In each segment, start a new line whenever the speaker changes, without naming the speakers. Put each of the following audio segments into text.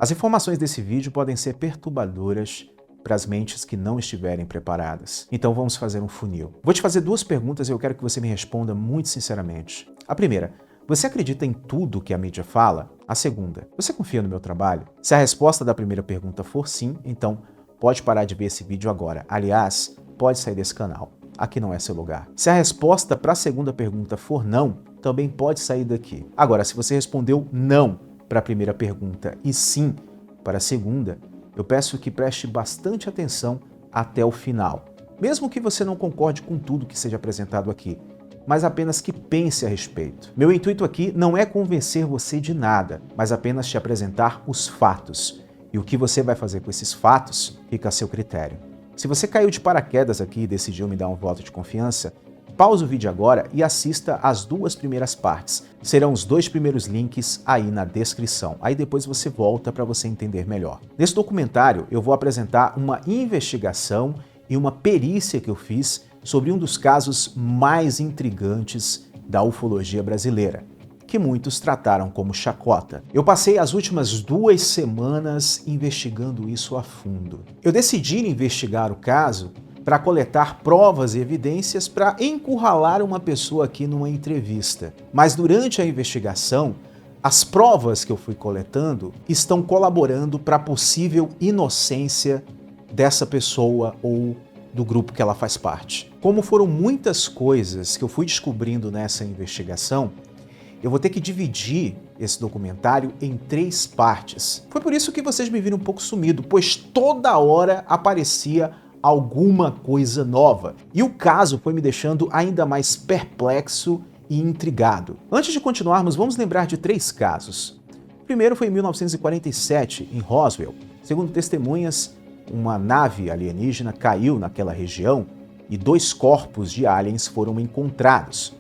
As informações desse vídeo podem ser perturbadoras para as mentes que não estiverem preparadas. Então vamos fazer um funil. Vou te fazer duas perguntas e eu quero que você me responda muito sinceramente. A primeira, você acredita em tudo que a mídia fala? A segunda, você confia no meu trabalho? Se a resposta da primeira pergunta for sim, então pode parar de ver esse vídeo agora. Aliás, pode sair desse canal. Aqui não é seu lugar. Se a resposta para a segunda pergunta for não, também pode sair daqui. Agora, se você respondeu não para a primeira pergunta e sim para a segunda, eu peço que preste bastante atenção até o final. Mesmo que você não concorde com tudo que seja apresentado aqui, mas apenas que pense a respeito. Meu intuito aqui não é convencer você de nada, mas apenas te apresentar os fatos. E o que você vai fazer com esses fatos fica a seu critério. Se você caiu de paraquedas aqui e decidiu me dar um voto de confiança, pause o vídeo agora e assista as duas primeiras partes. Serão os dois primeiros links aí na descrição. Aí depois você volta para você entender melhor. Nesse documentário eu vou apresentar uma investigação e uma perícia que eu fiz sobre um dos casos mais intrigantes da ufologia brasileira, que muitos trataram como chacota. Eu passei as últimas 2 semanas investigando isso a fundo. Eu decidi investigar o caso para coletar provas e evidências para encurralar uma pessoa aqui numa entrevista. Mas durante a investigação, as provas que eu fui coletando estão colaborando para a possível inocência dessa pessoa ou do grupo que ela faz parte. Como foram muitas coisas que eu fui descobrindo nessa investigação, eu vou ter que dividir esse documentário em 3 partes. Foi por isso que vocês me viram um pouco sumido, pois toda hora aparecia alguma coisa nova. E o caso foi me deixando ainda mais perplexo e intrigado. Antes de continuarmos, vamos lembrar de 3 casos. O primeiro foi em 1947, em Roswell. Segundo testemunhas, uma nave alienígena caiu naquela região e 2 corpos de aliens foram encontrados.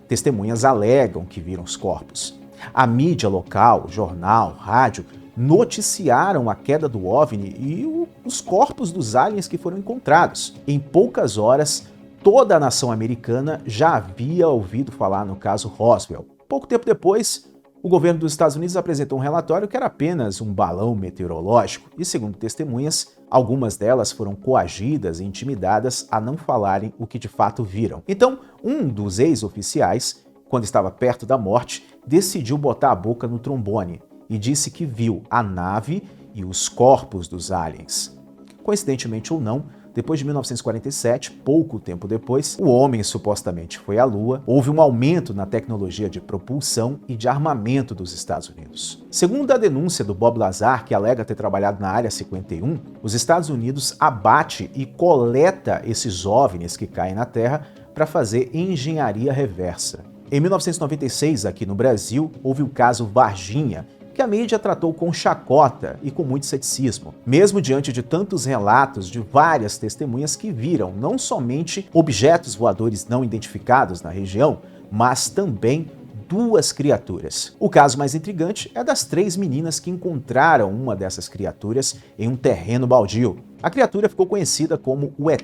Testemunhas alegam que viram os corpos. A mídia local, jornal, rádio, noticiaram a queda do OVNI e os corpos dos aliens que foram encontrados. Em poucas horas, toda a nação americana já havia ouvido falar no caso Roswell. Pouco tempo depois, o governo dos Estados Unidos apresentou um relatório que era apenas um balão meteorológico e, segundo testemunhas, algumas delas foram coagidas e intimidadas a não falarem o que de fato viram. Então, um dos ex-oficiais, quando estava perto da morte, decidiu botar a boca no trombone e disse que viu a nave e os corpos dos aliens. Coincidentemente ou não, depois de 1947, pouco tempo depois, o homem supostamente foi à Lua, houve um aumento na tecnologia de propulsão e de armamento dos Estados Unidos. Segundo a denúncia do Bob Lazar, que alega ter trabalhado na Área 51, os Estados Unidos abate e coleta esses OVNIs que caem na Terra para fazer engenharia reversa. Em 1996, aqui no Brasil, houve o caso Varginha, que a mídia tratou com chacota e com muito ceticismo, mesmo diante de tantos relatos de várias testemunhas que viram não somente objetos voadores não identificados na região, mas também 2 criaturas. O caso mais intrigante é das 3 meninas que encontraram uma dessas criaturas em um terreno baldio. A criatura ficou conhecida como o ET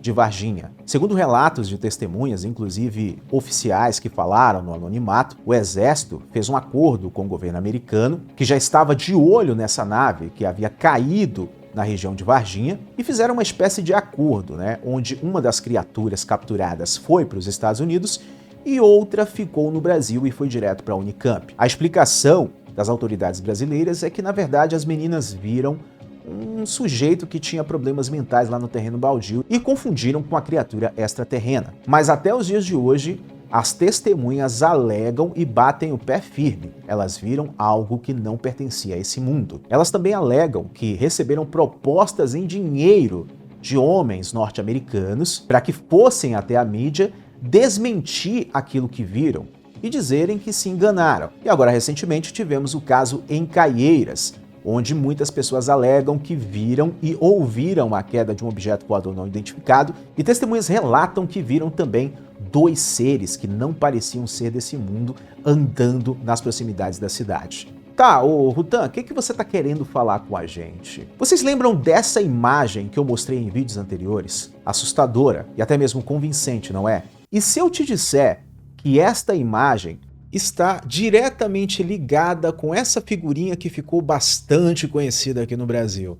de Varginha. Segundo relatos de testemunhas, inclusive oficiais que falaram no anonimato, o exército fez um acordo com o governo americano, que já estava de olho nessa nave que havia caído na região de Varginha, e fizeram uma espécie de acordo, onde uma das criaturas capturadas foi para os Estados Unidos e outra ficou no Brasil e foi direto para a Unicamp. A explicação das autoridades brasileiras é que, na verdade, as meninas viram um sujeito que tinha problemas mentais lá no terreno baldio e confundiram com a criatura extraterrena. Mas até os dias de hoje, as testemunhas alegam e batem o pé firme. Elas viram algo que não pertencia a esse mundo. Elas também alegam que receberam propostas em dinheiro de homens norte-americanos para que fossem até a mídia desmentir aquilo que viram e dizerem que se enganaram. E agora, recentemente, tivemos o caso em Caieiras, onde muitas pessoas alegam que viram e ouviram a queda de um objeto voador não identificado, e testemunhas relatam que viram também 2 seres que não pareciam ser desse mundo andando nas proximidades da cidade. Tá, ô Rutan, o que você tá querendo falar com a gente? Vocês lembram dessa imagem que eu mostrei em vídeos anteriores? Assustadora e até mesmo convincente, não é? E se eu te disser que esta imagem está diretamente ligada com essa figurinha que ficou bastante conhecida aqui no Brasil.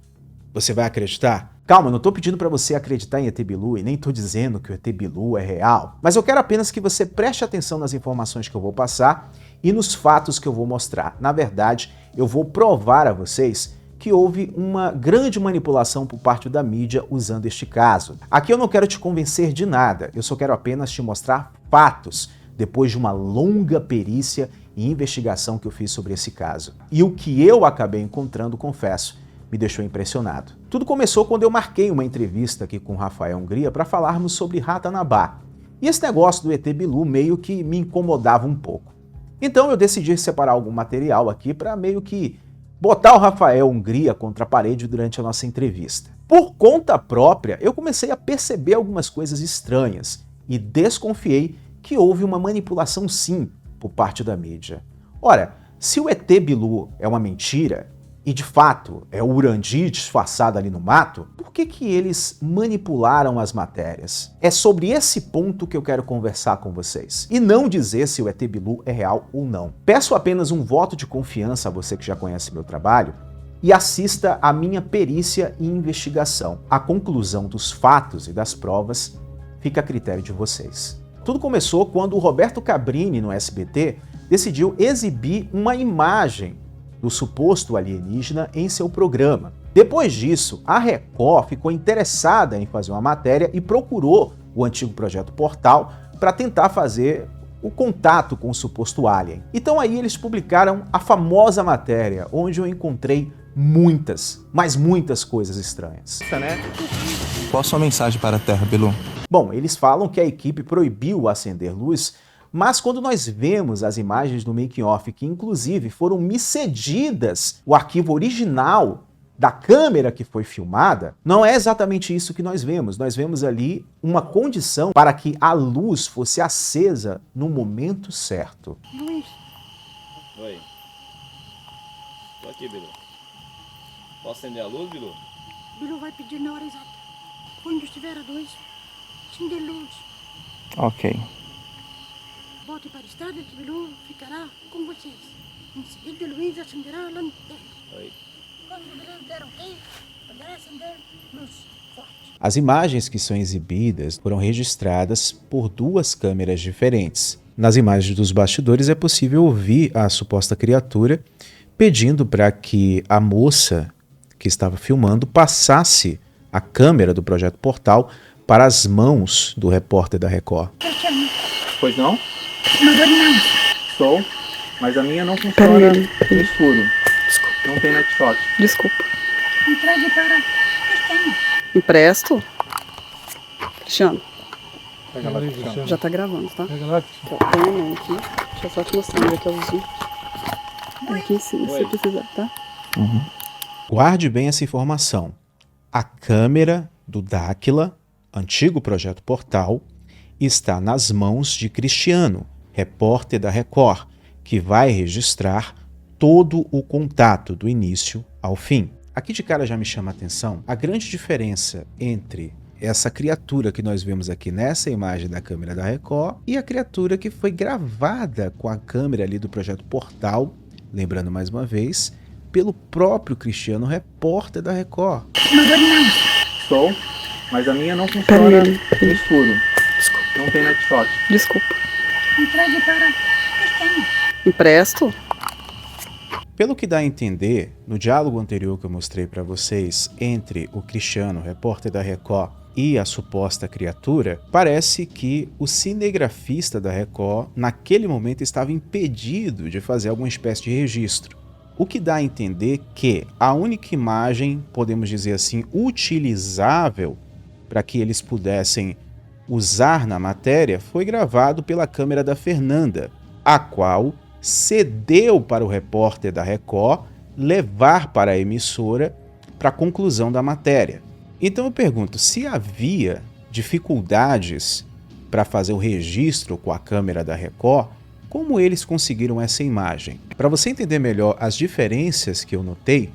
Você vai acreditar? Calma, não estou pedindo para você acreditar em ET Bilu e nem estou dizendo que o ET Bilu é real, mas eu quero apenas que você preste atenção nas informações que eu vou passar e nos fatos que eu vou mostrar. Na verdade, eu vou provar a vocês que houve uma grande manipulação por parte da mídia usando este caso. Aqui eu não quero te convencer de nada, eu só quero apenas te mostrar fatos depois de uma longa perícia e investigação que eu fiz sobre esse caso. E o que eu acabei encontrando, confesso, me deixou impressionado. Tudo começou quando eu marquei uma entrevista aqui com o Rafael Hungria para falarmos sobre Ratanabá. E esse negócio do ET Bilu meio que me incomodava um pouco. Então eu decidi separar algum material aqui para meio que botar o Rafael Hungria contra a parede durante a nossa entrevista. Por conta própria, eu comecei a perceber algumas coisas estranhas e desconfiei que houve uma manipulação sim por parte da mídia. Ora, se o ET Bilu é uma mentira, e de fato é o Urandi disfarçado ali no mato, por que eles manipularam as matérias? É sobre esse ponto que eu quero conversar com vocês, e não dizer se o ET Bilu é real ou não. Peço apenas um voto de confiança a você que já conhece meu trabalho e assista à minha perícia e investigação. A conclusão dos fatos e das provas fica a critério de vocês. Tudo começou quando o Roberto Cabrini, no SBT, decidiu exibir uma imagem do suposto alienígena em seu programa. Depois disso, a Record ficou interessada em fazer uma matéria e procurou o antigo Projeto Portal para tentar fazer o contato com o suposto alien. Então aí eles publicaram a famosa matéria, onde eu encontrei muitas, mas muitas coisas estranhas.
Qual a sua mensagem para a Terra, Bilu?
Bom, eles falam que a equipe proibiu acender luz, mas quando nós vemos as imagens do making-off, que inclusive foram me cedidas, o arquivo original da câmera que foi filmada, não é exatamente isso que nós vemos. Nós vemos ali uma condição para que a luz fosse acesa no momento certo.
Luiz. Oi. Tô aqui, Bilu. Posso acender a luz, Bilu?
Bilu vai pedir na hora exata. Quando estiver a luz, acender luz.
Ok.
Volte para a estrada que Bilu ficará com vocês. Em seguida, Luiz acenderá a lanterna.
Oi.
Quando Bilu der ok, poderá acender luz forte.
As imagens que são exibidas foram registradas por duas câmeras diferentes. Nas imagens dos bastidores é possível ouvir a suposta criatura pedindo para que a moça que estava filmando passasse a câmera do Projeto Portal para as mãos do repórter da Record.
Pois não?
Mandou não.
Estou, mas a minha não funciona no escuro.
Desculpa.
Não tem net shot.
Desculpa.
Entregue para Cristiano.
Empresto? Cristiano,
Pega lá, Cristiano.
já tá gravando, tá?
Pega lá,
Aqui, ó, tem a mão aqui. Deixa eu só te mostrar onde é que é o zoom. Aqui em cima, se você precisar, tá?
Guarde bem essa informação. A câmera do Dáquila, antigo Projeto Portal, está nas mãos de Cristiano, repórter da Record, que vai registrar todo o contato do início ao fim. Aqui de cara já me chama a atenção a grande diferença entre essa criatura que nós vemos aqui nessa imagem da câmera da Record e a criatura que foi gravada com a câmera ali do Projeto Portal, lembrando mais uma vez, pelo próprio Cristiano, repórter da Record.
Mandou não.
Estou, mas a minha não funciona no escuro.
Desculpa.
Não tem net shot.
Desculpa.
Entregue para Cristiano.
Empresto?
Pelo que dá a entender, no diálogo anterior que eu mostrei para vocês entre o Cristiano, repórter da Record, e a suposta criatura, parece que o cinegrafista da Record, naquele momento, estava impedido de fazer alguma espécie de registro. O que dá a entender que a única imagem, podemos dizer assim, utilizável para que eles pudessem usar na matéria foi gravado pela câmera da Fernanda, a qual cedeu para o repórter da Record levar para a emissora para a conclusão da matéria. Então eu pergunto, se havia dificuldades para fazer o registro com a câmera da Record, como eles conseguiram essa imagem? Para você entender melhor as diferenças que eu notei,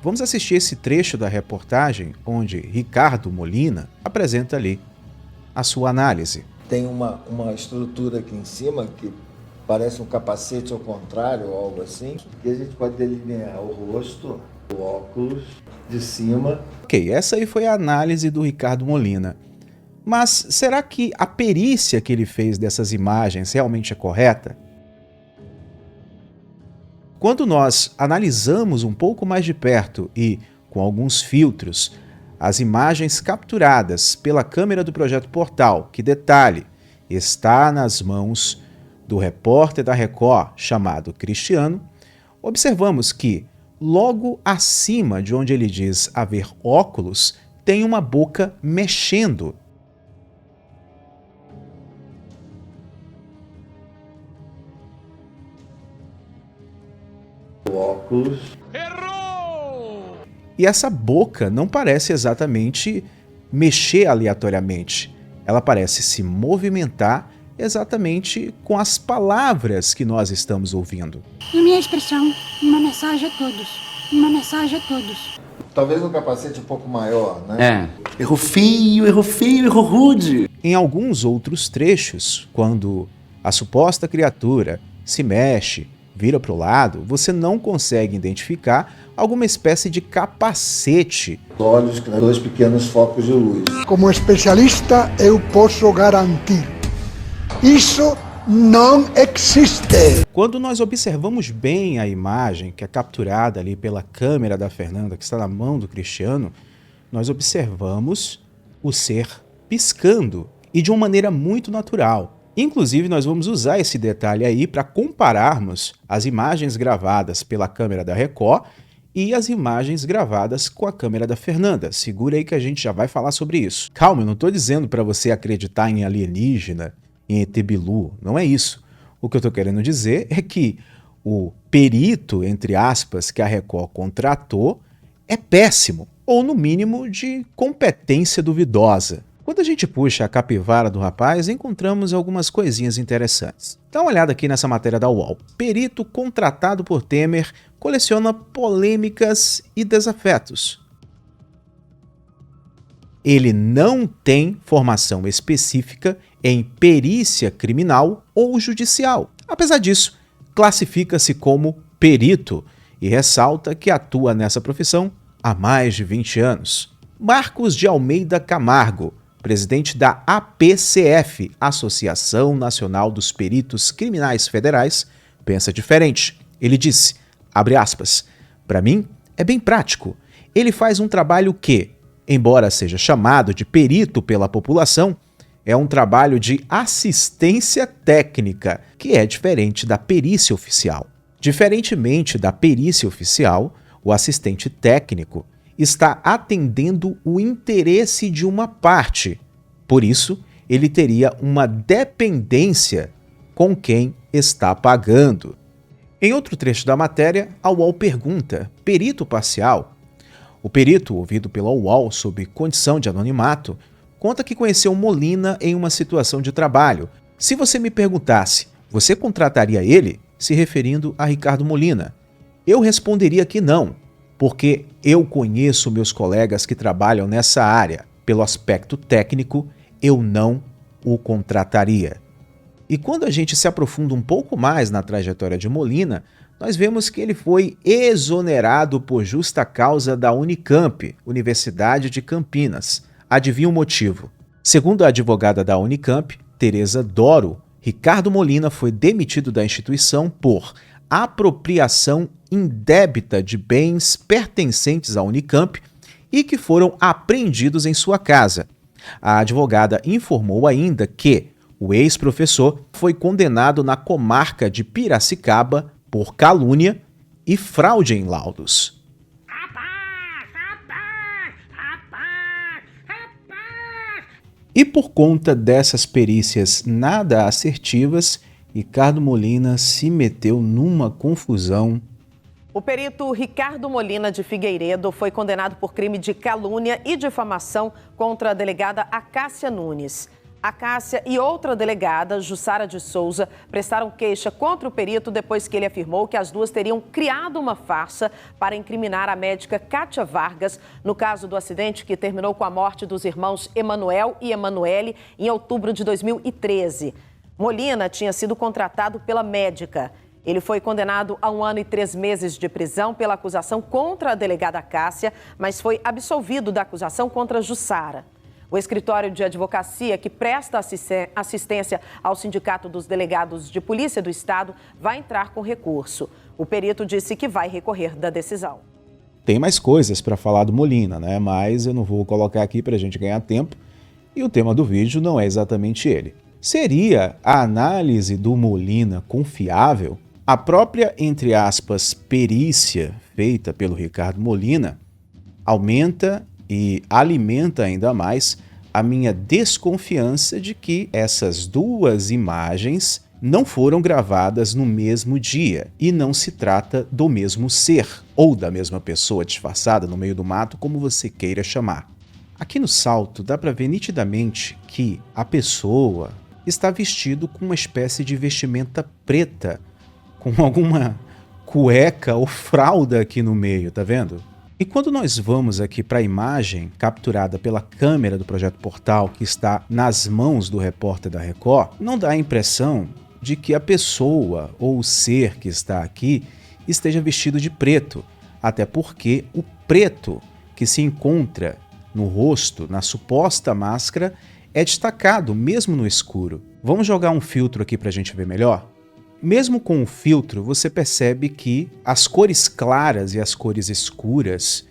vamos assistir esse trecho da reportagem onde Ricardo Molina apresenta ali a sua análise.
Tem uma estrutura aqui em cima que Parece um capacete ao contrário ou algo assim. E a gente pode delinear o rosto, o óculos de cima.
Ok, essa aí foi a análise do Ricardo Molina. Mas será que a perícia que ele fez dessas imagens realmente é correta? Quando nós analisamos um pouco mais de perto e com alguns filtros as imagens capturadas pela câmera do Projeto Portal, que, detalhe, está nas mãos do repórter da Record chamado Cristiano, observamos que logo acima de onde ele diz haver óculos, tem uma boca mexendo.
O óculos.
Errou! E essa boca não parece exatamente mexer aleatoriamente. Ela parece se movimentar exatamente com as palavras que nós estamos ouvindo.
Na minha expressão, uma mensagem a todos. Uma mensagem a todos.
Talvez um capacete um pouco maior, né?
Errou feio, errou rude.
Em alguns outros trechos, quando a suposta criatura se mexe, vira para o lado, você não consegue identificar alguma espécie de capacete.
Olhos com 2 pequenos focos de luz.
Como especialista, eu posso garantir. Isso não existe.
Quando nós observamos bem a imagem que é capturada ali pela câmera da Fernanda, que está na mão do Cristiano, nós observamos o ser piscando e de uma maneira muito natural. Inclusive, nós vamos usar esse detalhe aí para compararmos as imagens gravadas pela câmera da Record e as imagens gravadas com a câmera da Fernanda. Segura aí que a gente já vai falar sobre isso. Calma, eu não estou dizendo para você acreditar em alienígena, em ET Bilu, não é isso. O que eu estou querendo dizer é que o perito, entre aspas, que a Record contratou é péssimo, ou no mínimo de competência duvidosa. Quando a gente puxa a capivara do rapaz, encontramos algumas coisinhas interessantes. Dá uma olhada aqui nessa matéria da UOL. Perito contratado por Temer coleciona polêmicas e desafetos. Ele não tem formação específica em perícia criminal ou judicial. Apesar disso, classifica-se como perito e ressalta que atua nessa profissão há mais de 20 anos. Marcos de Almeida Camargo, presidente da APCF, Associação Nacional dos Peritos Criminais Federais, pensa diferente. Ele disse, abre aspas, para mim é bem prático. Ele faz um trabalho que, embora seja chamado de perito pela população, é um trabalho de assistência técnica, que é diferente da perícia oficial. Diferentemente da perícia oficial, o assistente técnico está atendendo o interesse de uma parte. Por isso, ele teria uma dependência com quem está pagando. Em outro trecho da matéria, a UOL pergunta, perito parcial? O perito, ouvido pela UOL sob condição de anonimato, conta que conheceu Molina em uma situação de trabalho. Se você me perguntasse, você contrataria ele? Se referindo a Ricardo Molina. Eu responderia que não, porque eu conheço meus colegas que trabalham nessa área. Pelo aspecto técnico, eu não o contrataria. E quando a gente se aprofunda um pouco mais na trajetória de Molina, nós vemos que ele foi exonerado por justa causa da Unicamp, Universidade de Campinas. Adivinha o motivo? Segundo a advogada da Unicamp, Tereza Doro, Ricardo Molina foi demitido da instituição por apropriação indébita de bens pertencentes à Unicamp e que foram apreendidos em sua casa. A advogada informou ainda que o ex-professor foi condenado na comarca de Piracicaba por calúnia e fraude em laudos. E por conta dessas perícias nada assertivas, Ricardo Molina se meteu numa confusão.
O perito Ricardo Molina de Figueiredo foi condenado por crime de calúnia e difamação contra a delegada Acácia Nunes. Acácia e outra delegada, Jussara de Souza, prestaram queixa contra o perito depois que ele afirmou que as duas teriam criado uma farsa para incriminar a médica Kátia Vargas no caso do acidente que terminou com a morte dos irmãos Emanuel e Emanuele em outubro de 2013. Molina tinha sido contratado pela médica. Ele foi condenado a 1 ano e 3 meses de prisão pela acusação contra a delegada Cássia, mas foi absolvido da acusação contra Jussara. O escritório de advocacia que presta assistência ao Sindicato dos Delegados de Polícia do Estado vai entrar com recurso. O perito disse que vai recorrer da decisão.
Tem mais coisas para falar do Molina, né? Mas eu não vou colocar aqui para a gente ganhar tempo. E o tema do vídeo não é exatamente ele. Seria a análise do Molina confiável? A própria, entre aspas, perícia feita pelo Ricardo Molina aumenta e alimenta ainda mais a minha desconfiança de que essas duas imagens não foram gravadas no mesmo dia e não se trata do mesmo ser ou da mesma pessoa disfarçada no meio do mato, como você queira chamar. Aqui no salto dá para ver nitidamente que a pessoa está vestido com uma espécie de vestimenta preta, com alguma cueca ou fralda aqui no meio, tá vendo? E quando nós vamos aqui para a imagem capturada pela câmera do Projeto Portal, que está nas mãos do repórter da Record, não dá a impressão de que a pessoa ou o ser que está aqui esteja vestido de preto, até porque o preto que se encontra no rosto, na suposta máscara, é destacado mesmo no escuro. Vamos jogar um filtro aqui para a gente ver melhor? Mesmo com o filtro, você percebe que as cores claras e as cores escuras,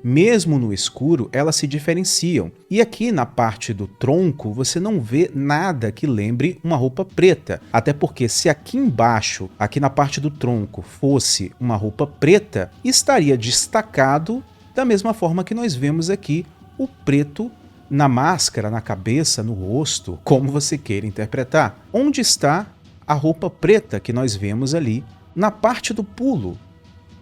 mesmo no escuro, elas se diferenciam. E aqui na parte do tronco, você não vê nada que lembre uma roupa preta. Até porque se aqui embaixo, aqui na parte do tronco, fosse uma roupa preta, estaria destacado da mesma forma que nós vemos aqui o preto na máscara, na cabeça, no rosto, como você queira interpretar. Onde está a roupa preta que nós vemos ali na parte do pulo?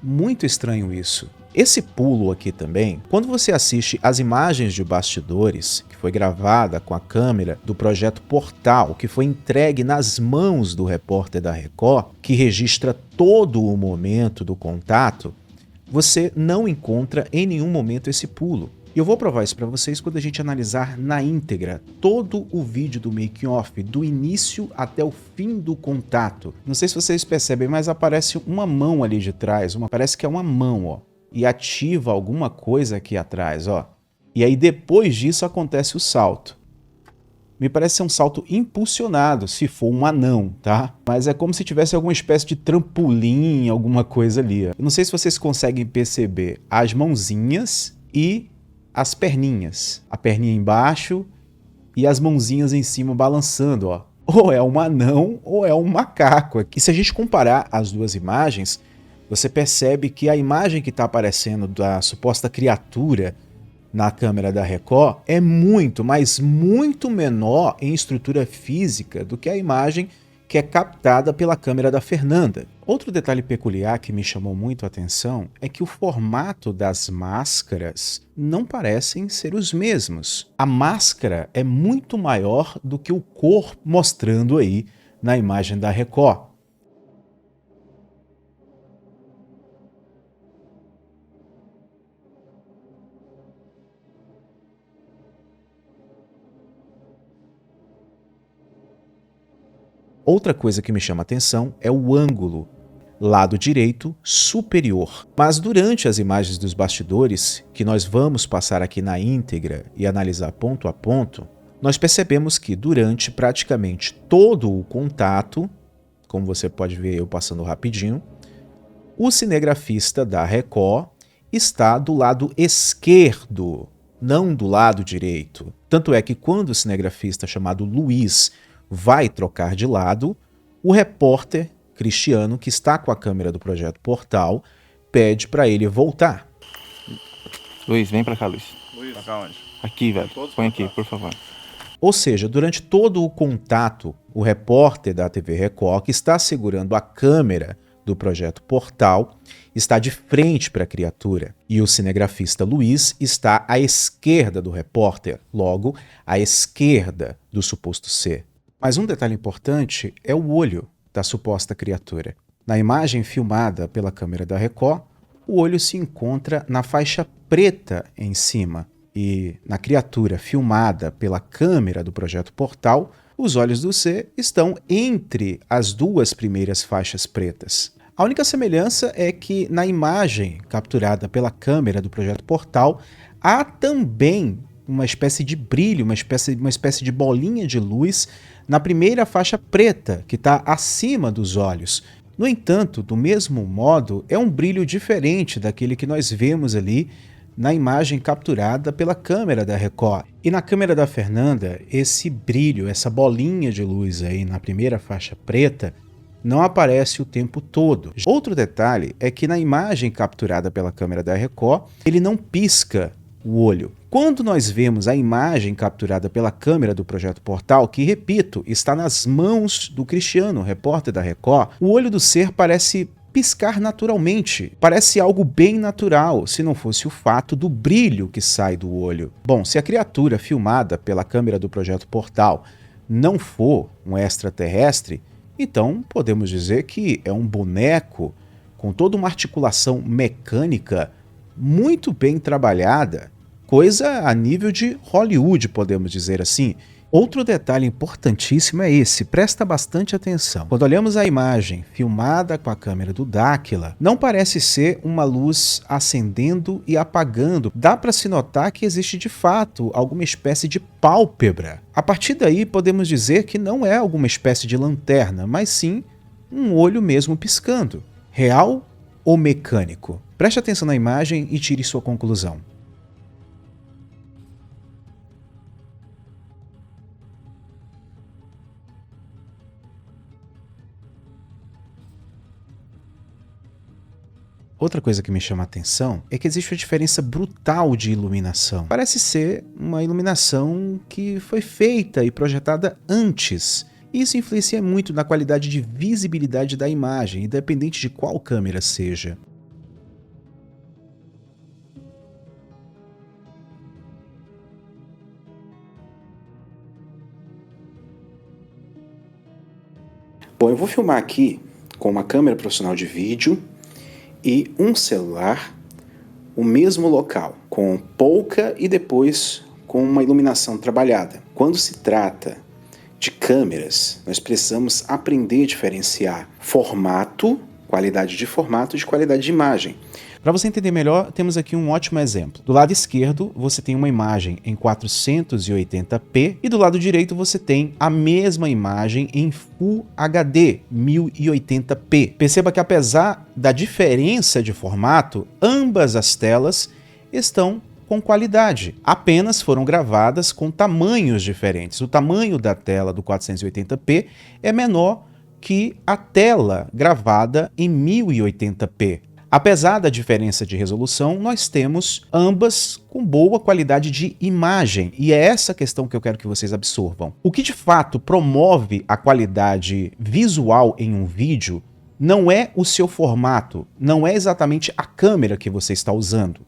Muito estranho isso. Esse pulo aqui também, quando você assiste as imagens de bastidores, que foi gravada com a câmera do Projeto Portal, que foi entregue nas mãos do repórter da Record, que registra todo o momento do contato, você não encontra em nenhum momento esse pulo. E eu vou provar isso para vocês quando a gente analisar na íntegra todo o vídeo do making off, do início até o fim do contato. Não sei se vocês percebem, mas aparece uma mão ali de trás, parece que é uma mão, ó, e ativa alguma coisa aqui atrás, ó. E aí depois disso acontece o salto. Me parece ser um salto impulsionado, se for um anão, tá? Mas é como se tivesse alguma espécie de trampolim, alguma coisa ali. Eu não sei se vocês conseguem perceber as mãozinhas e as perninhas. A perninha embaixo e as mãozinhas em cima balançando, ó. Ou é um anão ou é um macaco. E se a gente comparar as duas imagens, você percebe que a imagem que está aparecendo da suposta criatura na câmera da Record é muito, mas muito menor em estrutura física do que a imagem que é captada pela câmera da Fernanda. Outro detalhe peculiar que me chamou muito a atenção é que o formato das máscaras não parecem ser os mesmos. A máscara é muito maior do que o corpo mostrando aí na imagem da Record. Outra coisa que me chama a atenção é o ângulo, lado direito superior. Mas durante as imagens dos bastidores, que nós vamos passar aqui na íntegra e analisar ponto a ponto, nós percebemos que durante praticamente todo o contato, como você pode ver eu passando rapidinho, o cinegrafista da Record está do lado esquerdo, não do lado direito. Tanto é que quando o cinegrafista chamado Luiz vai trocar de lado, o repórter Cristiano, que está com a câmera do Projeto Portal, pede para ele voltar.
Luiz, vem pra cá, Luiz.
Luiz, pra cá onde?
Aqui, velho. Põe aqui, por favor.
Ou seja, durante todo o contato, o repórter da TV Record, que está segurando a câmera do Projeto Portal, está de frente para a criatura. E o cinegrafista Luiz está à esquerda do repórter, logo, à esquerda do suposto ser. Mas um detalhe importante é o olho da suposta criatura. Na imagem filmada pela câmera da Record, o olho se encontra na faixa preta em cima. E na criatura filmada pela câmera do Projeto Portal, os olhos do C estão entre as duas primeiras faixas pretas. A única semelhança é que na imagem capturada pela câmera do Projeto Portal, há também uma espécie de brilho, uma espécie de bolinha de luz na primeira faixa preta, que está acima dos olhos. No entanto, do mesmo modo, é um brilho diferente daquele que nós vemos ali na imagem capturada pela câmera da Record. E na câmera da Fernanda, esse brilho, essa bolinha de luz aí na primeira faixa preta, não aparece o tempo todo. Outro detalhe é que na imagem capturada pela câmera da Record, ele não pisca o olho. Quando nós vemos a imagem capturada pela câmera do Projeto Portal, que, repito, está nas mãos do Cristiano, repórter da Record, o olho do ser parece piscar naturalmente. Parece algo bem natural, se não fosse o fato do brilho que sai do olho. Bom, se a criatura filmada pela câmera do Projeto Portal não for um extraterrestre, então podemos dizer que é um boneco com toda uma articulação mecânica muito bem trabalhada, coisa a nível de Hollywood, podemos dizer assim. Outro detalhe importantíssimo é esse, presta bastante atenção. Quando olhamos a imagem filmada com a câmera do Dáquila, não parece ser uma luz acendendo e apagando. Dá para se notar que existe de fato alguma espécie de pálpebra. A partir daí podemos dizer que não é alguma espécie de lanterna, mas sim um olho mesmo piscando. Real ou mecânico? Preste atenção na imagem e tire sua conclusão. Outra coisa que me chama a atenção é que existe uma diferença brutal de iluminação. Parece ser uma iluminação que foi feita e projetada antes. Isso influencia muito na qualidade de visibilidade da imagem, independente de qual câmera seja.
Bom, eu vou filmar aqui com uma câmera profissional de vídeo e um celular, o mesmo local, com pouca e depois com uma iluminação trabalhada. Quando se trata de câmeras, nós precisamos aprender a diferenciar formato, qualidade de formato de qualidade de imagem.
Para você entender melhor, temos aqui um ótimo exemplo. Do lado esquerdo, você tem uma imagem em 480p e do lado direito você tem a mesma imagem em Full HD 1080p. Perceba que apesar da diferença de formato, ambas as telas estão com qualidade. Apenas foram gravadas com tamanhos diferentes. O tamanho da tela do 480p é menor que a tela gravada em 1080p. Apesar da diferença de resolução, nós temos ambas com boa qualidade de imagem, e é essa questão que eu quero que vocês absorvam. O que de fato promove a qualidade visual em um vídeo não é o seu formato, não é exatamente a câmera que você está usando,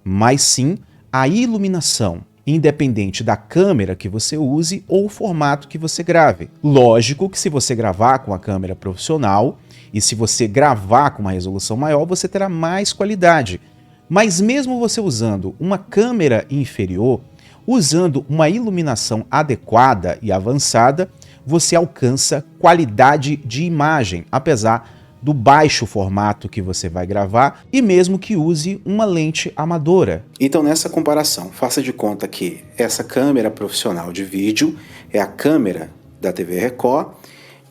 mas sim a iluminação, independente da câmera que você use ou o formato que você grave. Lógico que se você gravar com a câmera profissional e se você gravar com uma resolução maior, você terá mais qualidade. Mas mesmo você usando uma câmera inferior, usando uma iluminação adequada e avançada, você alcança qualidade de imagem, apesar do baixo formato que você vai gravar e mesmo que use uma lente amadora.
Então, nessa comparação, faça de conta que essa câmera profissional de vídeo é a câmera da TV Record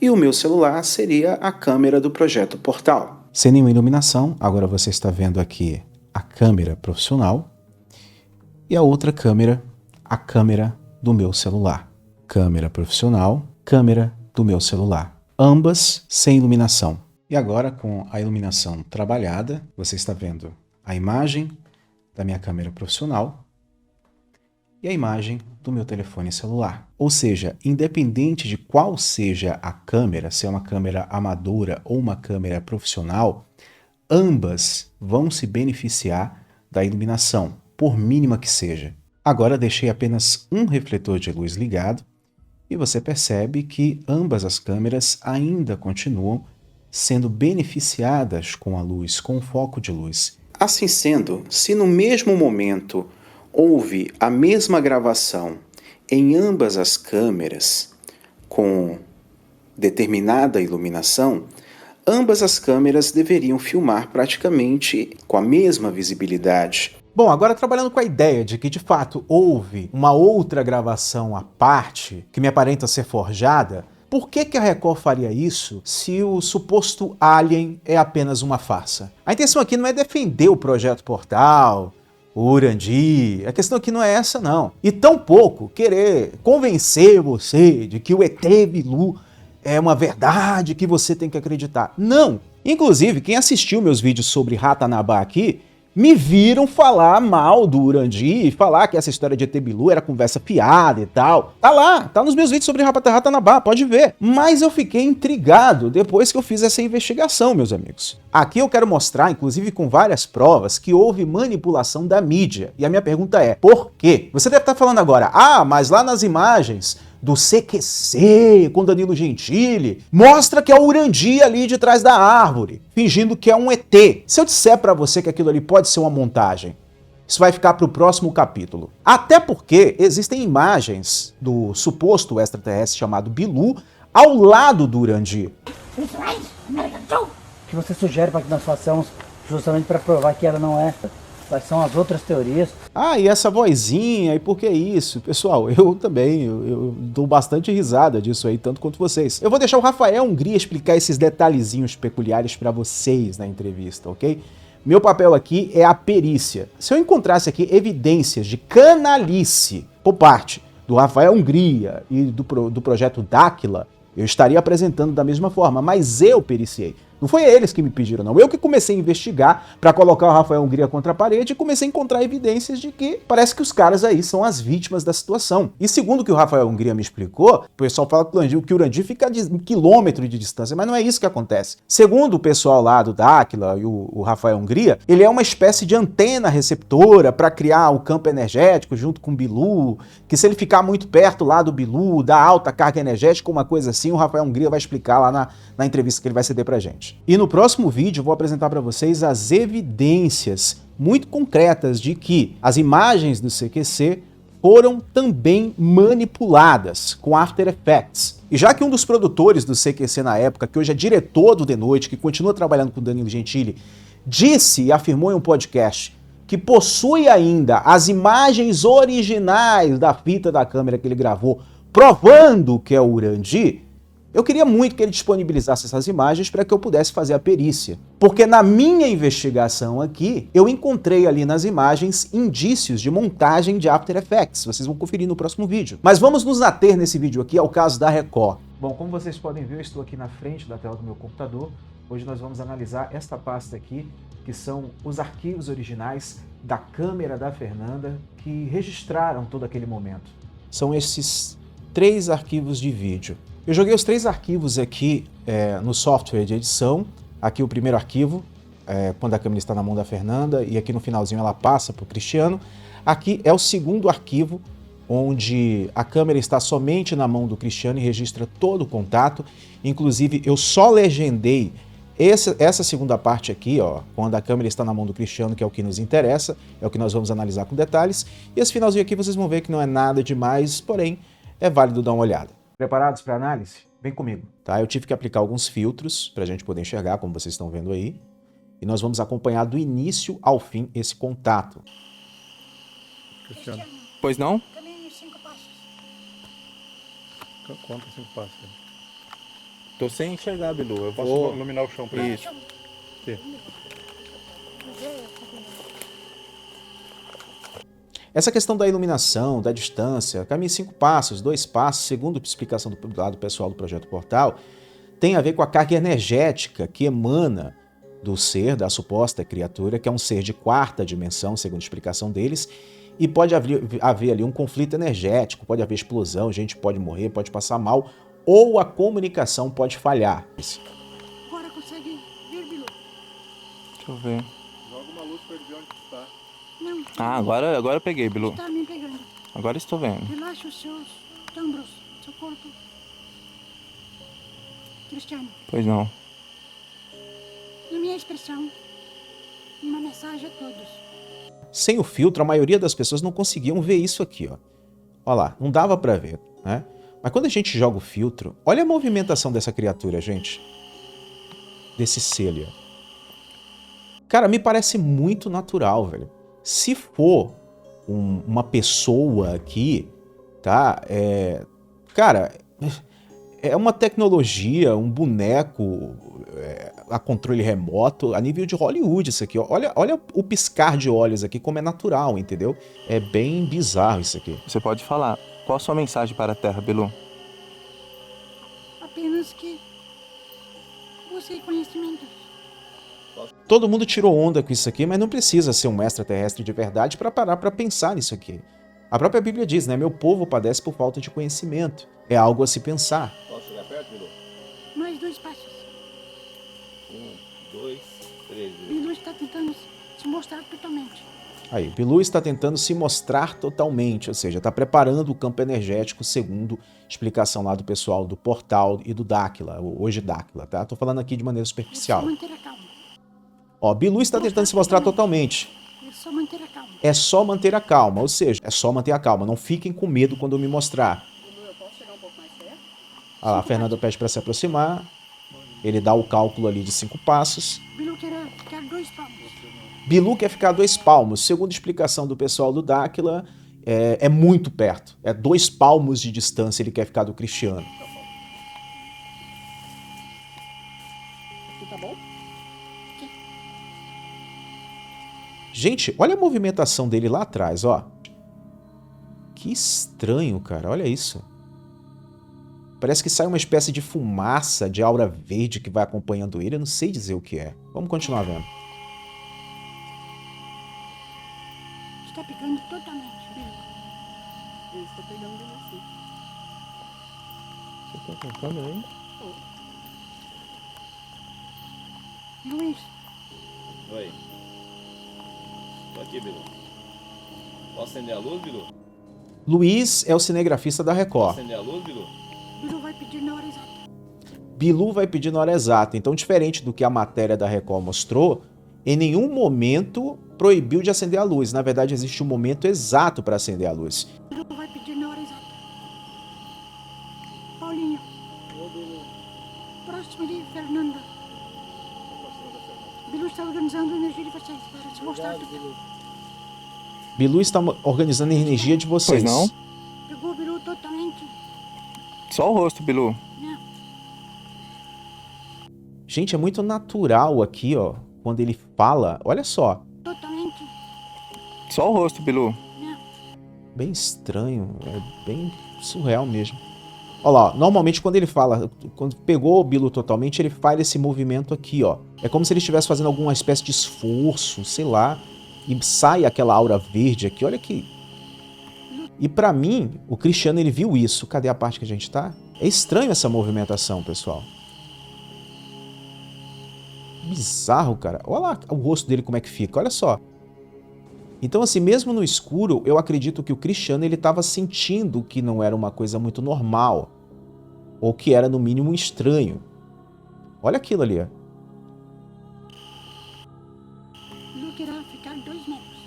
e o meu celular seria a câmera do Projeto Portal.
Sem nenhuma iluminação, agora você está vendo aqui a câmera profissional e a outra câmera, a câmera do meu celular. Câmera profissional, câmera do meu celular. Ambas sem iluminação. E agora, com a iluminação trabalhada, você está vendo a imagem da minha câmera profissional e a imagem do meu telefone celular. Ou seja, independente de qual seja a câmera, se é uma câmera amadora ou uma câmera profissional, ambas vão se beneficiar da iluminação, por mínima que seja. Agora deixei apenas um refletor de luz ligado e você percebe que ambas as câmeras ainda continuam sendo beneficiadas com a luz, com o foco de luz.
Assim sendo, se no mesmo momento houve a mesma gravação em ambas as câmeras, com determinada iluminação, ambas as câmeras deveriam filmar praticamente com a mesma visibilidade.
Bom, agora trabalhando com a ideia de que de fato houve uma outra gravação à parte que me aparenta ser forjada, por que a Record faria isso se o suposto Alien é apenas uma farsa? A intenção aqui não é defender o Projeto Portal, o Urandi, a questão aqui não é essa não. E tampouco querer convencer você de que o ET Bilu é uma verdade que você tem que acreditar. Não! Inclusive, quem assistiu meus vídeos sobre Ratanabá aqui, me viram falar mal do Urandi e falar que essa história de ET Bilu era conversa fiada e tal. Tá lá, tá nos meus vídeos sobre Ratanabá, pode ver. Mas eu fiquei intrigado depois que eu fiz essa investigação, meus amigos. Aqui eu quero mostrar, inclusive com várias provas, que houve manipulação da mídia. E a minha pergunta é, por quê? Você deve estar falando agora, mas lá nas imagens do CQC com Danilo Gentili, mostra que é o Urandi ali de trás da árvore, fingindo que é um ET. Se eu disser pra você que aquilo ali pode ser uma montagem, isso vai ficar pro próximo capítulo. Até porque existem imagens do suposto extraterrestre chamado Bilu ao lado do Urandi.
O que você sugere para que nós façamos justamente para provar que ela não é? Quais são as outras teorias?
E essa vozinha, e por que isso? Pessoal, eu também, eu dou bastante risada disso aí, tanto quanto vocês. Eu vou deixar o Rafael Hungria explicar esses detalhezinhos peculiares para vocês na entrevista, ok? Meu papel aqui é a perícia. Se eu encontrasse aqui evidências de canalice por parte do Rafael Hungria e do projeto Dáquila, eu estaria apresentando da mesma forma, mas eu periciei. Não foi eles que me pediram, não. Eu que comecei a investigar para colocar o Rafael Hungria contra a parede e comecei a encontrar evidências de que parece que os caras aí são as vítimas da situação. E segundo o que o Rafael Hungria me explicou, o pessoal fala que o Urandi fica a 1 quilômetro de distância, mas não é isso que acontece. Segundo o pessoal lá do Dáquila e o Rafael Hungria, ele é uma espécie de antena receptora para criar o campo energético junto com o Bilu, que se ele ficar muito perto lá do Bilu, dá alta carga energética, uma coisa assim, o Rafael Hungria vai explicar lá na entrevista que ele vai ceder pra gente. E no próximo vídeo eu vou apresentar para vocês as evidências muito concretas de que as imagens do CQC foram também manipuladas com After Effects. E já que um dos produtores do CQC na época, que hoje é diretor do The Noite, que continua trabalhando com o Danilo Gentili, disse e afirmou em um podcast que possui ainda as imagens originais da fita da câmera que ele gravou, provando que é o Urandi, eu queria muito que ele disponibilizasse essas imagens para que eu pudesse fazer a perícia. Porque na minha investigação aqui, eu encontrei ali nas imagens indícios de montagem de After Effects. Vocês vão conferir no próximo vídeo. Mas vamos nos ater nesse vídeo aqui ao caso da Record. Bom, como vocês podem ver, eu estou aqui na frente da tela do meu computador. Hoje nós vamos analisar esta pasta aqui, que são os arquivos originais da câmera da Fernanda que registraram todo aquele momento. São esses 3 arquivos de vídeo. Eu joguei os 3 arquivos aqui no software de edição. Aqui o primeiro arquivo, quando a câmera está na mão da Fernanda, e aqui no finalzinho ela passa para o Cristiano. Aqui é o segundo arquivo, onde a câmera está somente na mão do Cristiano e registra todo o contato. Inclusive, eu só legendei essa segunda parte aqui, quando a câmera está na mão do Cristiano, que é o que nos interessa, é o que nós vamos analisar com detalhes. E esse finalzinho aqui vocês vão ver que não é nada demais, porém é válido dar uma olhada. Preparados para análise? Vem comigo. Tá? Eu tive que aplicar alguns filtros para a gente poder enxergar, como vocês estão vendo aí. E nós vamos acompanhar do início ao fim esse contato.
Cristiano. Pois não?
Caminhe 5 passos.
Conta 5 passos.
Tô sem enxergar, Bilu. Eu
Posso
vou
iluminar o chão para ele?
Isso.
Aqui.
Essa questão da iluminação, da distância, caminhe 5 passos, 2 passos, segundo a explicação do lado pessoal do Projeto Portal, tem a ver com a carga energética que emana do ser, da suposta criatura, que é um ser de 4ª dimensão, segundo a explicação deles, e pode haver ali um conflito energético, pode haver explosão, gente pode morrer, pode passar mal, ou a comunicação pode falhar.
Agora consegue ver, Bilu?
Deixa eu ver.
Joga uma luz para ele ver onde está.
Não.
Agora eu peguei, Bilu.
Está me pegando.
Agora estou vendo.
Relaxa os seus ombros, seu corpo. Cristiano,
Pois não.
na minha expressão, uma mensagem a todos.
Sem o filtro, a maioria das pessoas não conseguiam ver isso aqui, ó. Olha lá, não dava para ver, né? Mas quando a gente joga o filtro, olha a movimentação dessa criatura, gente. Desse ser ali, ó. Cara, me parece muito natural, velho. Se for uma pessoa aqui, tá? Cara, é uma tecnologia, um boneco a controle remoto a nível de Hollywood isso aqui. Olha o piscar de olhos aqui, como é natural, entendeu? É bem bizarro isso aqui.
Você pode falar. Qual a sua mensagem para a Terra, Bilu?
Apenas que busquei conhecimento.
Todo mundo tirou onda com isso aqui, mas não precisa ser um extraterrestre de verdade para parar para pensar nisso aqui. A própria Bíblia diz, né? Meu povo padece por falta de conhecimento. É algo a se pensar.
Posso chegar perto, Bilu?
Mais 2 passos.
1, 2, 3.
Bilu está tentando se mostrar totalmente.
Aí, Bilu está tentando se mostrar totalmente, ou seja, está preparando o campo energético segundo explicação lá do pessoal do Portal e do Dáquila, hoje Dáquila, tá? Tô falando aqui de maneira superficial.
Manter a calma.
Ó, Bilu está tentando se mostrar totalmente.
É só manter a calma.
É só manter a calma, ou seja, é só manter a calma. Não fiquem com medo quando eu me mostrar.
Eu posso chegar um pouco mais perto?
Ah lá, a Fernanda pede para se aproximar. Ele dá o cálculo ali de 5 passos.
Bilu quer ficar 2 palmos.
Bilu quer ficar 2 palmos. Segundo a explicação do pessoal do Dáquila, é muito perto. É 2 palmos de distância ele quer ficar do Cristiano.
Aqui tá bom?
Gente, olha a movimentação dele lá atrás, ó. Que estranho, cara. Olha isso. Parece que sai uma espécie de fumaça, de aura verde que vai acompanhando ele. Eu não sei dizer o que é. Vamos continuar vendo.
Está pegando totalmente, Bilu.
Eu estou pegando de você.
Você tá tentando ainda?
Luiz,
Oi. Tô aqui, Bilu. Posso acender a luz, Bilu?
Luiz é o cinegrafista da
Posso
Record.
acender a luz, Bilu?
Bilu vai pedir na hora exata.
Bilu vai pedir na hora exata. Então, diferente do que a matéria da Record mostrou, em nenhum momento proibiu de acender a luz. Na verdade, existe um momento exato para acender a luz.
Bilu vai pedir na hora exata. Paulinho. Próximo de Fernanda. Bilu está organizando a energia de vocês para se mostrar total.
Bilu está organizando a energia de vocês.
Pois não?
Pegou o Bilu totalmente.
Só o rosto, Bilu.
Não.
Gente, é muito natural aqui, ó, quando ele fala. Olha só.
Totalmente.
Só o rosto, Bilu.
Não.
Bem estranho, é bem surreal mesmo. Olha lá, ó, normalmente quando ele fala, quando pegou o Bilu totalmente, ele faz esse movimento aqui, ó. É como se ele estivesse fazendo alguma espécie de esforço, sei lá, e sai aquela aura verde aqui, olha aqui. E pra mim, o Cristiano, ele viu isso. Cadê a parte que a gente tá? É estranho essa movimentação, pessoal. Bizarro, cara. Olha lá o rosto dele como é que fica, olha só. Então, assim, mesmo no escuro, eu acredito que o Cristiano, ele estava sentindo que não era uma coisa muito normal. Ou que era, no mínimo, estranho. Olha aquilo ali, ó.
Bilu querá ficar 2 metros.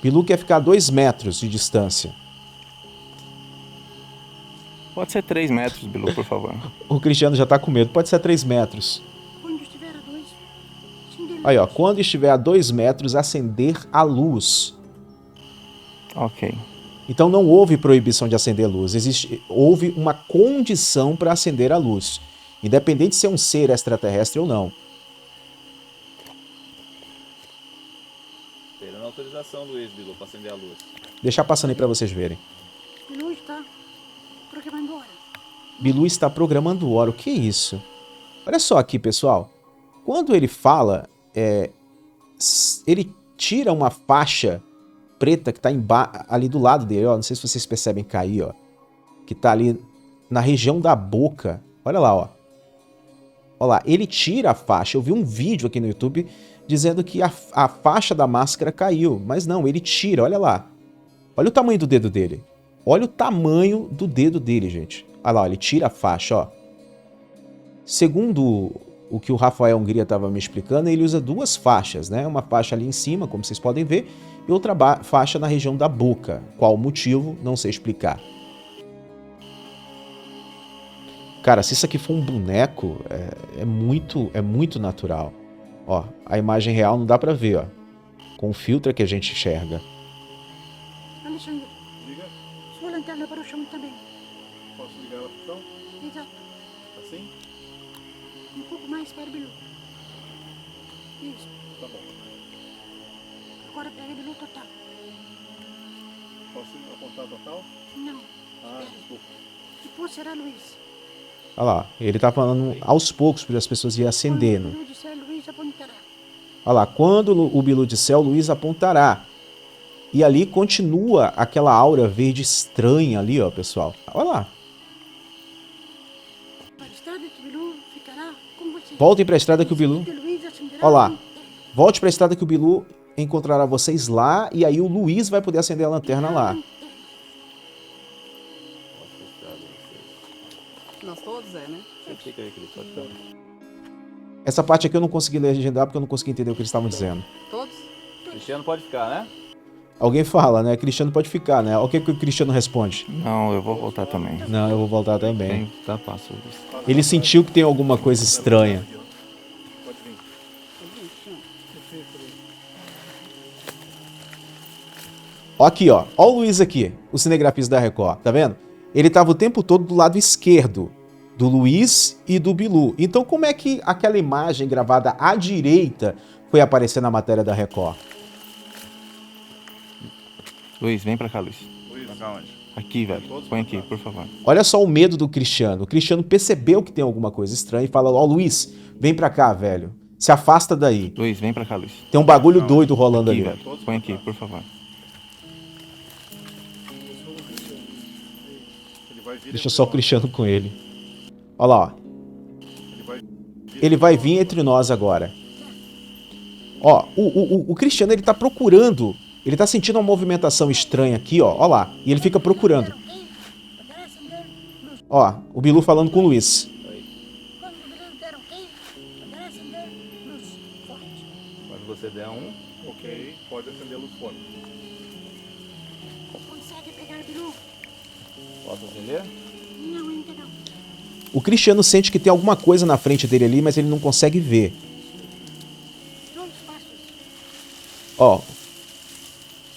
Bilu quer ficar 2 metros de distância.
Pode ser 3 metros, Bilu, por favor.
O Cristiano já tá com medo. Pode ser 3 metros.
Quando estiver a 2, acender a
Aí, ó.
luz.
Quando estiver a 2 metros, acender a luz.
Ok.
Então não houve proibição de acender a luz. Houve uma condição para acender a luz. Independente de ser um ser extraterrestre ou não.
Esperando a autorização, Luiz, Bilu, pra acender a luz.
Deixar passando aí para vocês verem.
Bilu está programando hora.
Bilu está programando hora. O que é isso? Olha só aqui, pessoal. Quando ele fala, ele tira uma faixa preta que está ali do lado dele. Ó. Não sei se vocês percebem cair, ó. Que está ali na região da boca. Olha lá, ó. Olha lá, ele tira a faixa. Eu vi um vídeo aqui no YouTube dizendo que a faixa da máscara caiu. Mas não, ele tira, olha lá. Olha o tamanho do dedo dele. Olha o tamanho do dedo dele, gente. Olha lá, ele tira a faixa, ó. Segundo o que o Rafael Hungria estava me explicando, ele usa 2 faixas, né? Uma faixa ali em cima, como vocês podem ver, e outra faixa na região da boca. Qual o motivo, não sei explicar. Cara, se isso aqui for um boneco, é muito natural. Ó, a imagem real não dá pra ver, ó. Com o filtro é que a gente enxerga.
Alexandre,
Liga.
sua lanterna para o chão também.
Posso ligar ela pro chão?
Exato.
Assim?
Um pouco mais para Bilu. Isso.
Tá bom.
Agora pega Bilu total.
Posso apontar total?
Não.
Ah,
Espere.
desculpa.
Depois será Luiz.
Olha lá, ele tá falando aos poucos para as pessoas irem acendendo.
Quando o Bilu disser, Luiz apontará.
Olha lá, quando o Bilu disser, o Luiz apontará. E ali continua aquela aura verde estranha ali, ó, pessoal. Olha lá.
Para a estrada que Bilu ficará com você.
Voltem para a estrada que o Bilu...
Que Luiz acenderá
Olha lá.
a lanterna.
Volte para a estrada que o Bilu encontrará vocês lá. E aí o Luiz vai poder acender a lanterna lá.
Nós todos, né?
Você fica aí, Cris, pode ficar.
Essa parte aqui eu não consegui legendar porque eu não consegui entender o que eles estavam dizendo.
Todos?
Cristiano pode ficar, né?
Alguém fala, né? Cristiano pode ficar, né? O que o Cristiano responde?
Não, eu vou voltar também.
Não, eu vou voltar também.
Tá, passo.
Ele sentiu que tem alguma coisa estranha.
Pode vir.
Ó aqui, ó. Ó o Luiz aqui, o cinegrafista da Record, tá vendo? Ele tava o tempo todo do lado esquerdo do Luiz e do Bilu. Então como é que aquela imagem gravada à direita foi aparecer na matéria da Record?
Luiz, vem pra cá, Luiz.
Luiz. Pra cá onde?
Aqui, velho. Põe aqui, por favor.
Olha só o medo do Cristiano. O Cristiano percebeu que tem alguma coisa estranha e fala: ó, Luiz, vem pra cá, velho. Se afasta daí.
Luiz, vem pra cá, Luiz.
Tem um bagulho doido rolando
Aqui,
ali.
velho. Põe aqui, por favor.
Deixa só o Cristiano com ele. Olha lá, ó. Ele vai vir entre nós agora. Ó, o Cristiano, ele tá procurando. Ele tá sentindo uma movimentação estranha aqui, ó. Ó lá. E ele fica procurando. Ó, o Bilu falando com o Luiz.
Quando o Bilu der ok, poderá acender luz forte.
Quando você der um,
Ok, pode acender a luz forte.
Consegue pegar Bilu?
posso acender?
Não, ainda não.
O Cristiano sente que tem alguma coisa na frente dele ali, mas ele não consegue ver.
2 passos.
Ó,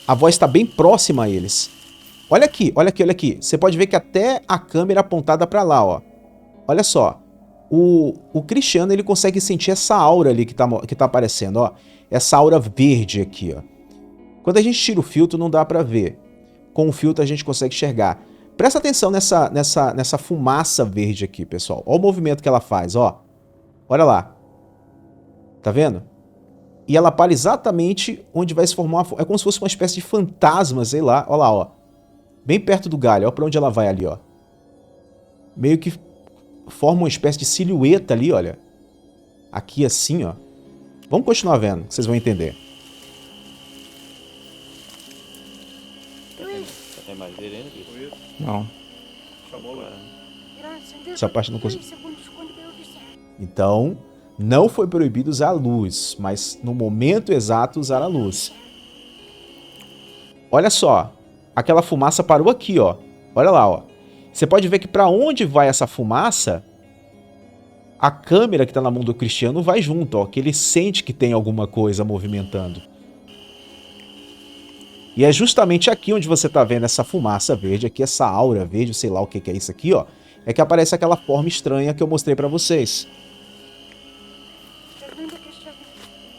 a voz está bem próxima a eles. Olha aqui, olha aqui, olha aqui. Você pode ver que até a câmera apontada para lá, ó. Olha só. O Cristiano, ele consegue sentir essa aura ali que tá aparecendo, ó. Essa aura verde aqui, ó. Quando a gente tira o filtro, não dá para ver. Com o filtro, a gente consegue enxergar. Presta atenção nessa fumaça verde aqui, pessoal. Olha o movimento que ela faz, ó. Olha lá. Tá vendo? E ela para exatamente onde vai se formar uma... É como se fosse uma espécie de fantasma, sei lá. Olha lá, ó. Bem perto do galho. Olha pra onde ela vai ali, ó. Meio que forma uma espécie de silhueta ali, olha. Aqui assim, ó. Vamos continuar vendo, que vocês vão entender.
Já tem mais dele ainda, Cris?
Não.
Chamou lá.
Irá acender
Essa parte não
por
consigo.
3 segundos quando Bilu disser.
Então, não foi proibido usar a luz, mas no momento exato usar a luz. Olha só, aquela fumaça parou aqui, ó. Olha lá, ó. Você pode ver que para onde vai essa fumaça, a câmera que tá na mão do Cristiano vai junto, ó, que ele sente que tem alguma coisa movimentando. E é justamente aqui onde você tá vendo essa fumaça verde aqui, essa aura verde, sei lá o que é isso aqui, ó, é que aparece aquela forma estranha que eu mostrei para vocês.
Fernanda Cristiano,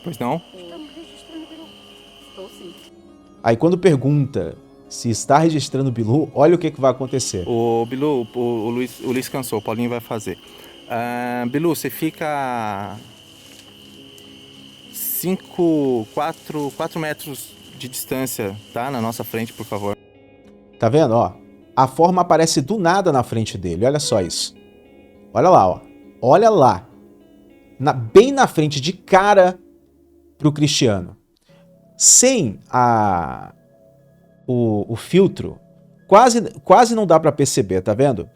Pois não?
estamos registrando Bilu.
Estou sim.
Aí quando pergunta se está registrando o Bilu, olha o que vai acontecer.
O Bilu, o Luiz cansou, o Paulinho vai fazer. Bilu, você fica 4 metros de distância, tá? Na nossa frente, por favor.
Tá vendo, ó? A forma aparece do nada na frente dele, olha só isso. Olha lá, ó. Olha lá. Bem na frente, de cara pro Cristiano. Sem o filtro, quase não dá pra perceber, tá vendo?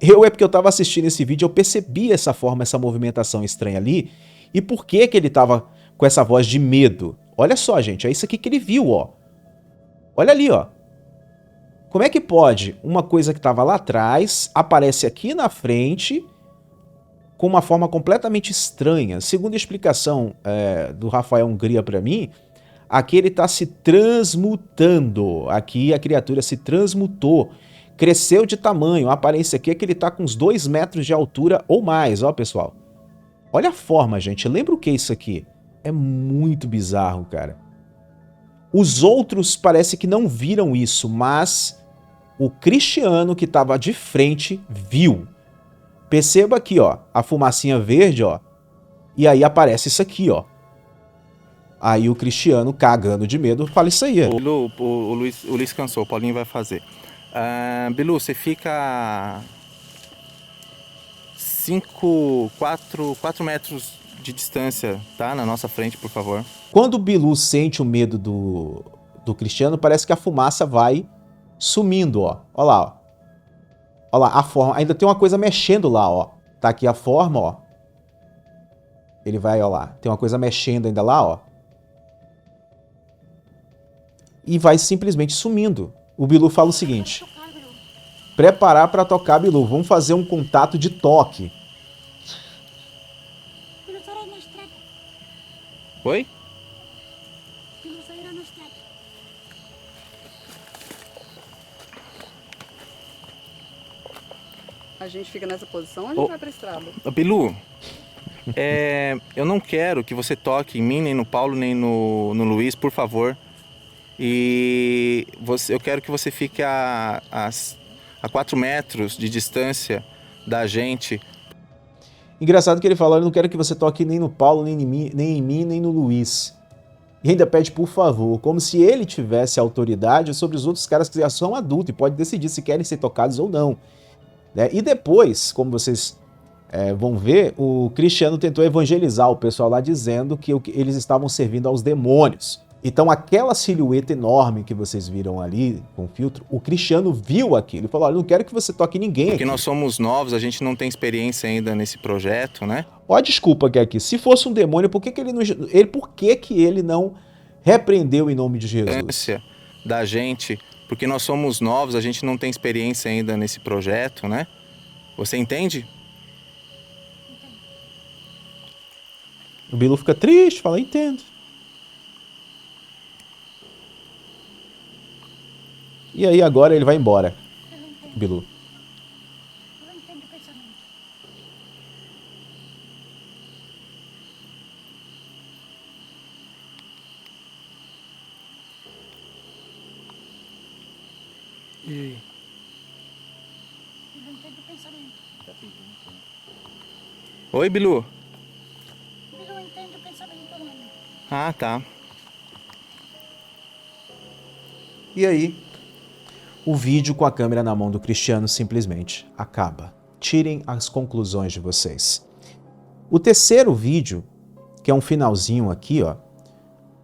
Porque eu tava assistindo esse vídeo, eu percebi essa forma, essa movimentação estranha ali. E por que ele tava com essa voz de medo? Olha só, gente, é isso aqui que ele viu, ó. Olha ali, ó. Como é que pode uma coisa que tava lá atrás, aparece aqui na frente com uma forma completamente estranha. Segundo a explicação do Rafael Hungria para mim, aqui ele está se transmutando. Aqui a criatura se transmutou, cresceu de tamanho. A aparência aqui é que ele está com uns 2 metros de altura ou mais, ó pessoal. Olha a forma, gente. Lembra o que é isso aqui? É muito bizarro, cara. Os outros parece que não viram isso, mas o Cristiano que estava de frente viu. Perceba aqui, ó, a fumacinha verde, ó, e aí aparece isso aqui, ó. Aí o Cristiano, cagando de medo, fala isso aí.
Bilu, o Luiz cansou, o Paulinho vai fazer. Bilu, você fica 4 metros de distância, tá? Na nossa frente, por favor.
Quando o Bilu sente o medo do Cristiano, parece que a fumaça vai sumindo, ó. Ó lá, ó. Ó lá, a forma. Ainda tem uma coisa mexendo lá, ó. Tá aqui a forma, ó. Ele vai, ó lá. Tem uma coisa mexendo ainda lá, ó. E vai simplesmente sumindo. O Bilu fala o seguinte: preparar para tocar, Bilu. Vamos fazer um contato de toque.
Oi?
A gente fica nessa posição ou a gente vai pra estrada?
Bilu, eu não quero que você toque em mim, nem no Paulo, nem no Luiz, por favor. E eu quero que você fique a 4 metros de distância da gente.
Engraçado que ele fala: eu não quero que você toque nem no Paulo, nem em mim, nem no Luiz. E ainda pede por favor, como se ele tivesse autoridade sobre os outros caras que já são adultos e pode decidir se querem ser tocados ou não. E depois, como vocês vão ver, o Cristiano tentou evangelizar o pessoal lá dizendo que eles estavam servindo aos demônios. Então aquela silhueta enorme que vocês viram ali com o filtro, o Cristiano viu aquilo e falou: olha, eu não quero que você toque ninguém aqui.
Porque nós somos novos, a gente não tem experiência ainda nesse projeto, né?
Ó a desculpa que é aqui. Se fosse um demônio, por que ele não repreendeu em nome de Jesus?
Da gente, porque nós somos novos, a gente não tem experiência ainda nesse projeto, né? Você entende?
O Bilu fica triste, fala: entendo. E aí agora ele vai embora, Bilu.
Eu entendo o pensamento.
E aí?
Eu entendo o pensamento.
Oi, Bilu.
Eu entendo o pensamento, mano.
Ah, tá.
E aí, o vídeo com a câmera na mão do Cristiano simplesmente acaba. Tirem as conclusões de vocês. O terceiro vídeo, que é um finalzinho aqui, ó,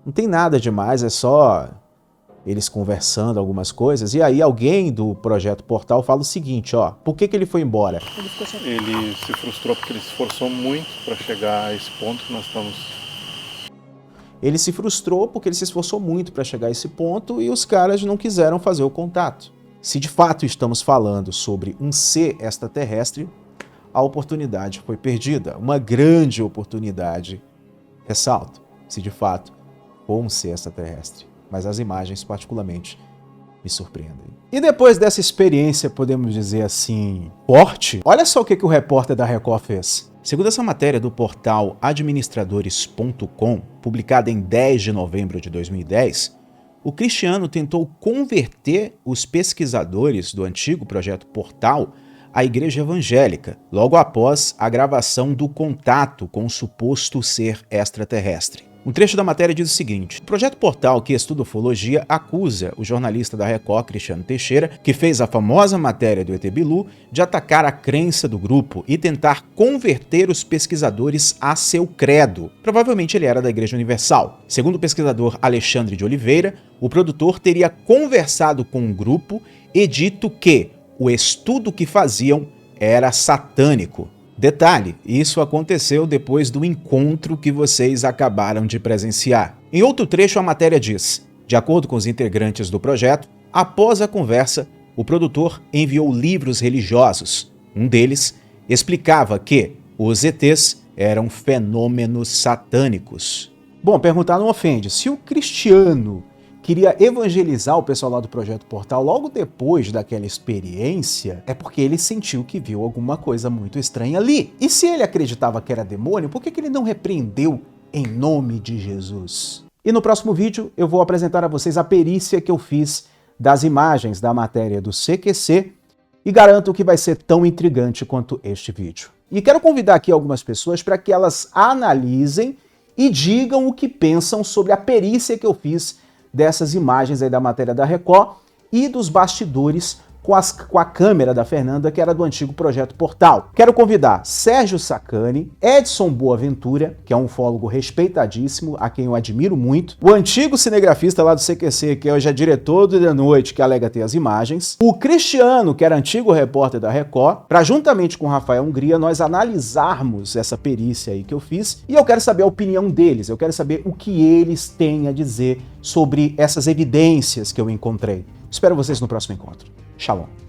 não tem nada demais, é só eles conversando algumas coisas. E aí alguém do Projeto Portal fala o seguinte, ó: por que ele foi embora?
Ele se frustrou porque ele se esforçou muito para chegar a esse ponto que nós estamos.
Ele se frustrou porque ele se esforçou muito para chegar a esse ponto e os caras não quiseram fazer o contato. Se de fato estamos falando sobre um ser extraterrestre, a oportunidade foi perdida. Uma grande oportunidade. Ressalto, se de fato for um ser extraterrestre. Mas as imagens particularmente me surpreendem. E depois dessa experiência, podemos dizer assim, forte, olha só o que o repórter da Record fez. Segundo essa matéria do portal administradores.com, publicada em 10 de novembro de 2010, o Cristiano tentou converter os pesquisadores do antigo Projeto Portal à igreja evangélica, logo após a gravação do contato com o suposto ser extraterrestre. Um trecho da matéria diz o seguinte: o Projeto Portal, que estuda ufologia, acusa o jornalista da Record, Cristiano Teixeira, que fez a famosa matéria do ET Bilu, de atacar a crença do grupo e tentar converter os pesquisadores a seu credo. Provavelmente ele era da Igreja Universal. Segundo o pesquisador Alexandre de Oliveira, o produtor teria conversado com o grupo e dito que o estudo que faziam era satânico. Detalhe, isso aconteceu depois do encontro que vocês acabaram de presenciar. Em outro trecho, a matéria diz: de acordo com os integrantes do projeto, após a conversa, o produtor enviou livros religiosos. Um deles explicava que os ETs eram fenômenos satânicos. Bom, perguntar não ofende. Se o Cristiano queria evangelizar o pessoal lá do Projeto Portal logo depois daquela experiência, é porque ele sentiu que viu alguma coisa muito estranha ali. E se ele acreditava que era demônio, por que ele não repreendeu em nome de Jesus? E no próximo vídeo eu vou apresentar a vocês a perícia que eu fiz das imagens da matéria do CQC e garanto que vai ser tão intrigante quanto este vídeo. E quero convidar aqui algumas pessoas para que elas analisem e digam o que pensam sobre a perícia que eu fiz dessas imagens aí da matéria da Record e dos bastidores com a câmera da Fernanda, que era do antigo Projeto Portal. Quero convidar Sérgio Sacani, Edson Boaventura, que é um ufólogo respeitadíssimo, a quem eu admiro muito, o antigo cinegrafista lá do CQC, que hoje é diretor do The Noite, que alega ter as imagens, o Cristiano, que era antigo repórter da Record, para juntamente com o Rafael Hungria nós analisarmos essa perícia aí que eu fiz, e eu quero saber a opinião deles, eu quero saber o que eles têm a dizer sobre essas evidências que eu encontrei. Espero vocês no próximo encontro. Shalom.